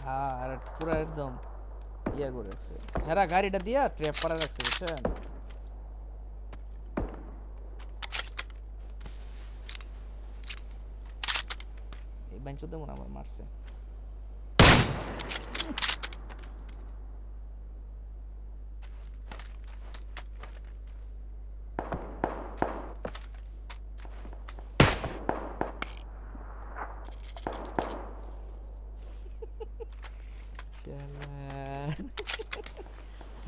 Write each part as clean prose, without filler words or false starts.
আর পুরো একদম ইয়া করে রাখছে। হেরা গাড়িটা দিয়া ট্র্যাপ পারা রাখছে, বুঝছেন? এই বাইঞ্চোদ মনে আমার মারছে।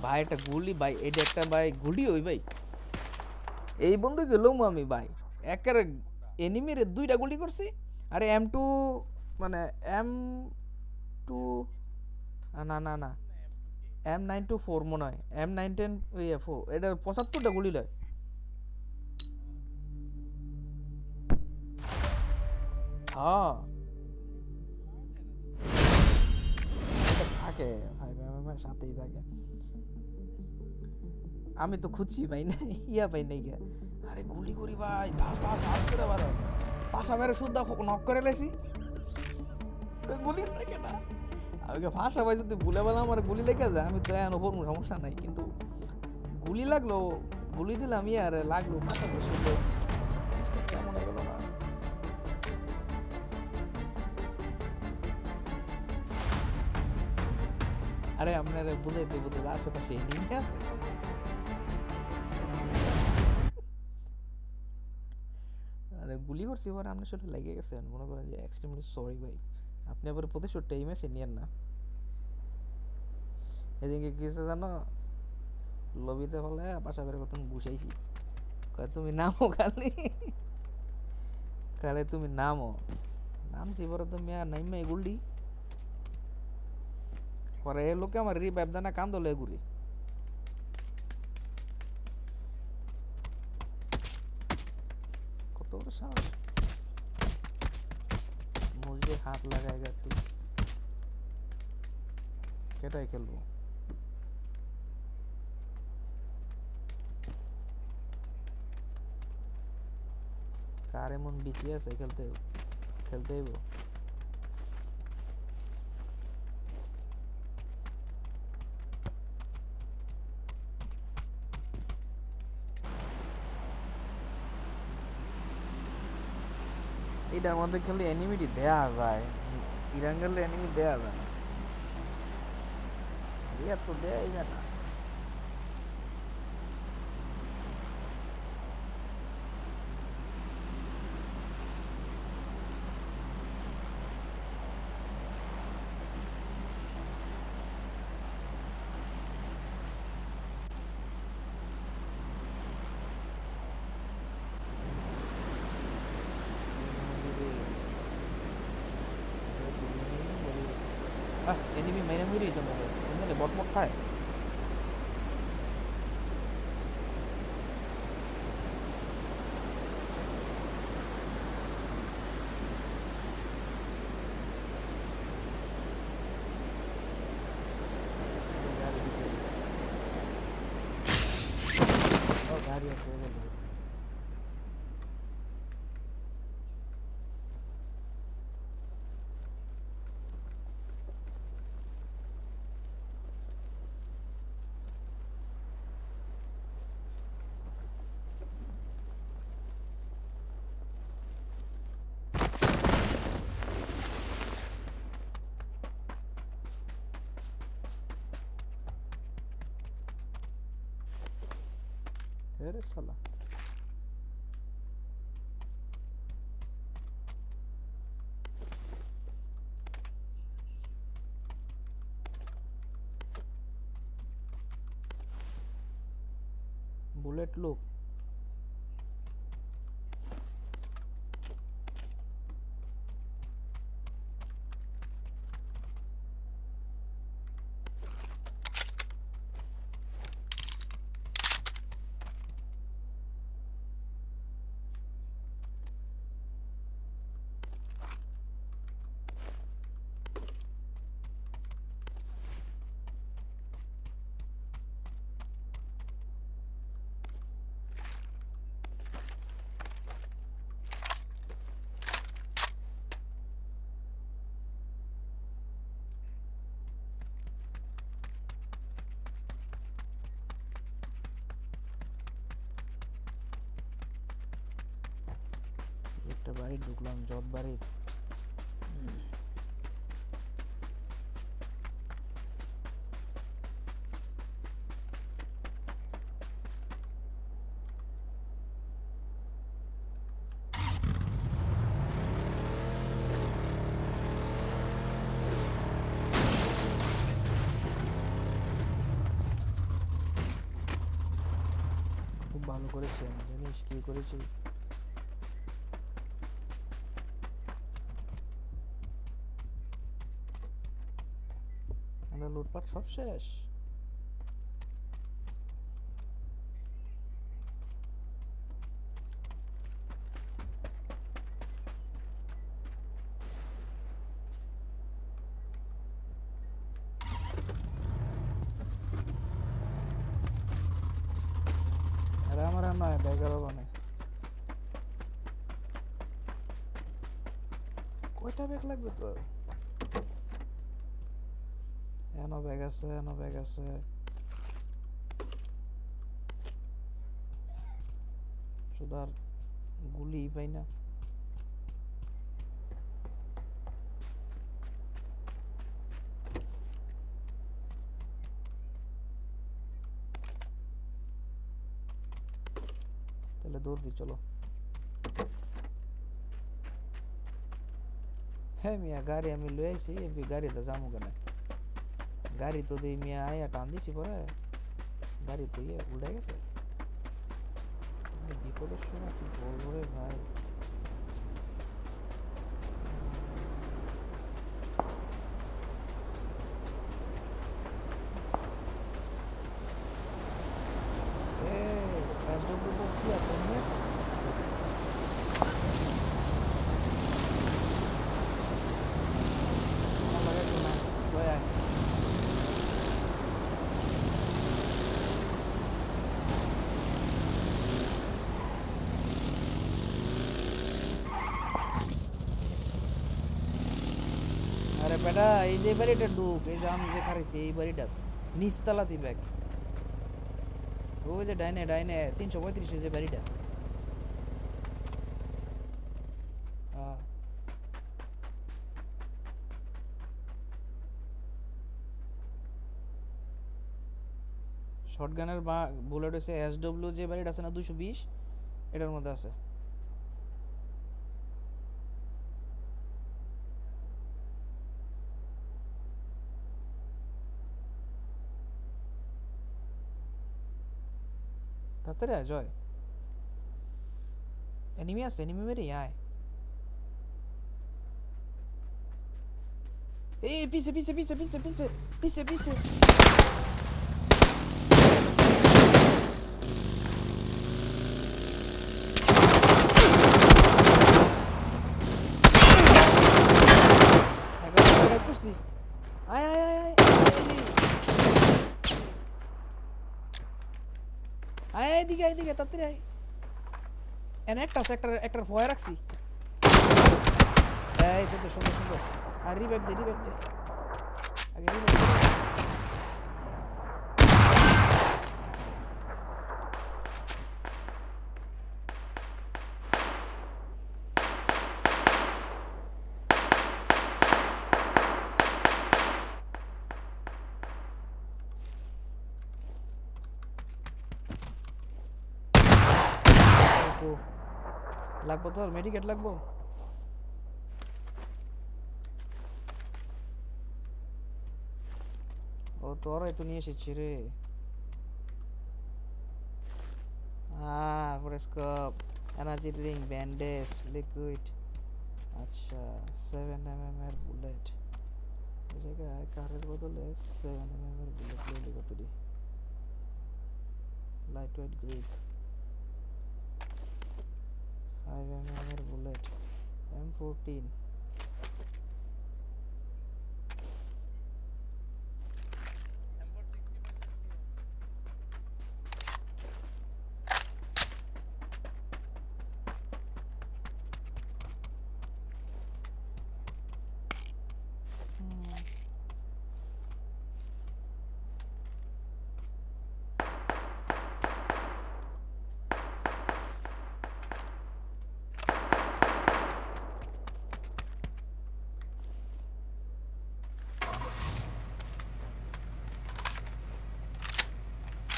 ভাই একটা গুলি ভাই, এটা একটা ভাই গুলি ওই ভাই, এই বন্ধু গেলাম আমি ভাই, একের এনিমির দুইটা গুলি করছি। আরে M2, মানে M2, না না না, M924 মনে হয়, M910, ওই 4, এটা 75টা গুলি লয়। হ্যাঁ থাকে ভাই, ভাই আমার সাথেই থাকে। আমি তো খুঁজছি পাই নাই, ইয়া পাই নাই গিয়া। আরে গুলি করি ভাই, ধাস ধাস ধাস করে বারো, পাশা মেরে শুদ্ধা নক করে লেছি, গুলি থাকে না। আমাকে ফাঁসা ভাই যদি ভুলে বললাম আমার গুলি লেগে যায়, আমি তো এখন ওপর সমস্যা নাই, কিন্তু গুলি লাগলো, গুলি দিলাম আর লাগলো পাশা শুদ্ধ, কেমন হয়ে গেল না। আরে আপনার বুঝাইতে বুঝাইতে আশেপাশে এনিমি আছে। আরে গুলি করছি পরে আপনার সাথে লেগে গেছে, মনে করেন যে এক্সট্রিমলি সরি ভাই, আপনি আবার প্রতিশোধটা এই ম্যাচে নিয়েন না। এদিকে কি হয়েছে জানো, লবিতে ফেলে পাশা বের করতাম গুছাইছি, কয় তুমি নামো খালি, খালি তুমি নামো। নামছি পরে তুমি আর নাইমে গুলডি, পরে এই লোকে আমার রিভাইভ দেয় না, কান্দলে ঘুরি। কত বড় সাহস, মুঝে হাত লাগাएगा তুই, কেটাই খেলবো। কার এমন বিচি আছে খেলতে, খেলতে হইব। এটার মধ্যে খেলে এনিমিটি দেয়া যায়, ইরান গেলে এনিমি দেয়া যায় না, রিয়া তো দেয়াই যায় না। এনিমি মাইনা মুড়ি জমা যায়, এখানে বটমট খায়। ও গাড়ি আছে বলে। আরে শালা, বুলেট লোক। একটা বাড়ি ঢুকলাম, জট বাড়ি। খুব ভালো করেছি আমি, জানিস কি করেছি? আমাদের লুটপাট সব শেষ। আরে আমার আর নয়, ব্যাগেরও বানায়। কয়টা ব্যাগ লাগবে তোর? এনো ব্যাগ আছে, এনো ব্যাগ আছে। শুধু আর গুলি পাই না। তাহলে দৌড় দি, চলো। হ্যাঁ মিয়া, গাড়ি আমি লই আইছি, এমনি গাড়িতে যাবো কেন? গাড়ি তো দিই মিয়া, আয়া টান দিছি পরে গাড়ি তো ইয়ে উল্টে গেছে। বিপদের সময় কি বলবো রে ভাই। এ এসডব্লিউ তো কি আছে, নিয়ে আছে? আমার লাগে তো না, লই আয়। আরে বেটা, এই যে বাড়িটা ঢুক, এই যে আমি যে খারাইছি এই বাড়িটা নিচতলাতেই ব্যাগ। ওই যে ডাইনে ডাইনে 335 যে বাড়িটা। হ্যাঁ, শটগানের বা বুলেট হচ্ছে এসডব্লিউ যে বাড়িটা আছে না 220, এটার মধ্যে আছে। তাড়াতাড়ি আয় জয়, এনিমি আছে, এনিমি মেরে আয়। এই পিছে পিছে পিছে পিছে পিছে পিছে পিছে। করছি, আয় আয় আয় আয় আয়, এদিকে এদিকে তাড়াতাড়ি আয়। এনে একটা আছে, একটার ভয় রাখছি। এই তো সুন্দর সুন্দর। আর রিভাইভ দে, রিভাইভ দে, আগে রিভাইভ দে। লাগবো তোর মেডিকেট লাগবো? ও তোরাই তো নিয়ে এসেছি রে। Scope, energy drink, bandage, liquid. আচ্ছা, 7mm এর বুলেট। এই জায়গায় কারের বদলে 7mm এর বুলেট লইলে কত দি? লাইট ওয়েট গ্রিপ, 5mm এর বুলেট, M14।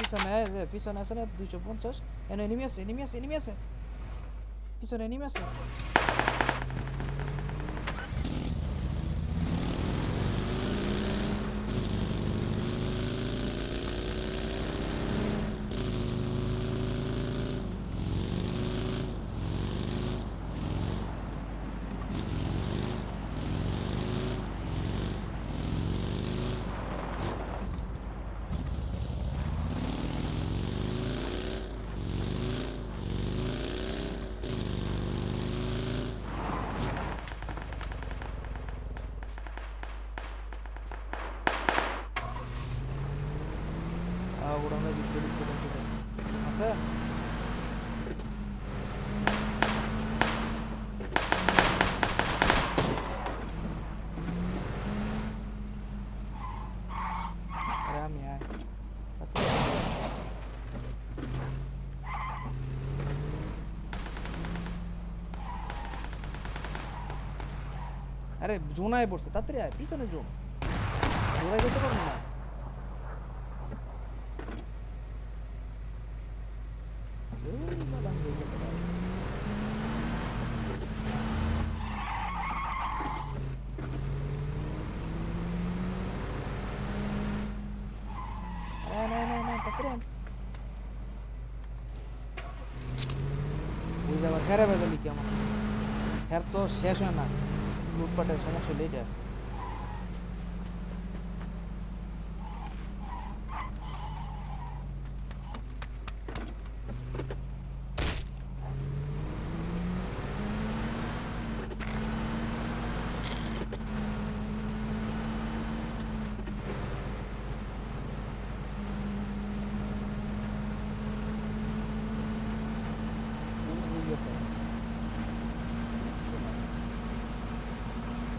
পিছনে এই যে পিছনে আছে না 250 এনে এনিমি আছে এনিমি আছে এনিমি আছে পিছনে এনিমি আছে গোডাউনের ভিতরে ঢুকছে কিন্তু আছে আরে আমি আয় আরে জোনায় পড়ছে তাড়াতাড়ি আয় পিছনে জোন জোনায় যেতে পারবো না বুঝতে আবার হেরে বেদালি কি আমার হের তো শেষ হয় না লুটপাটের সমস্যা হলো এটা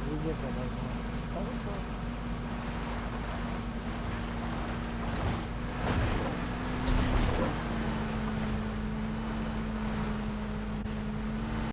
বুঝেছে ভাই